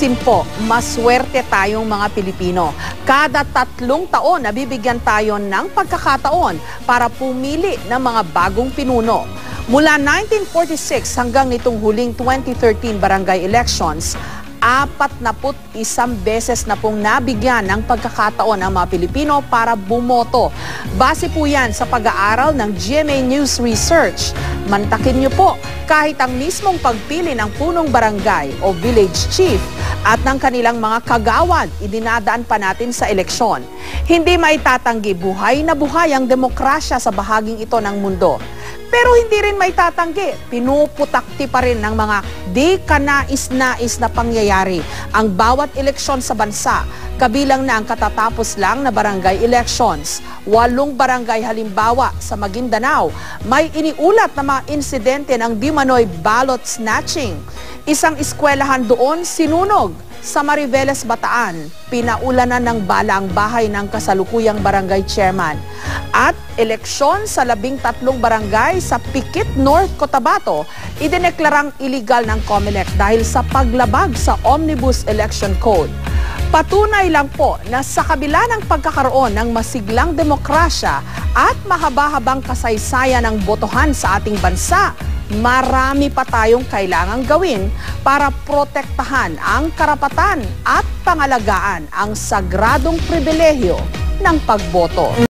tutuusin po, maswerte tayong mga Pilipino. Kada 3 taon, nabibigyan tayo ng pagkakataon para pumili ng mga bagong pinuno. Mula 1946 hanggang nitong huling 2013 barangay elections, 41 beses na pong nabigyan ng pagkakataon ang mga Pilipino para bumoto. Base po yan sa pag-aaral ng GMA News Research. Mantakin niyo po, kahit ang mismong pagpili ng punong barangay o village chief at ng kanilang mga kagawad, idinadaan pa natin sa eleksyon. Hindi maitatanggi buhay na buhay ang demokrasya sa bahaging ito ng mundo. Pero hindi rin maitatanggi, pinuputakti pa rin ng mga di kanais-nais na pangyayari ang bawat eleksyon sa bansa, kabilang na ang katatapos lang na barangay elections. 8 barangay halimbawa sa Maguindanao, may iniulat na mga insidente ng di manoy ballot snatching. Isang eskwelahan doon sinunog. Sa Mariveles, Bataan, pinaulanan ng bala ang bahay ng kasalukuyang barangay chairman. At eleksyon sa 13 barangay sa Pikit, North Cotabato, idineklarang iligal ng COMELEC dahil sa paglabag sa Omnibus Election Code. Patunay lang po na sa kabila ng pagkakaroon ng masiglang demokrasya at mahaba-habang kasaysayan ng botohan sa ating bansa, marami pa tayong kailangang gawin para protektahan ang karapatan at pangalagaan ang sagradong pribilehyo ng pagboto.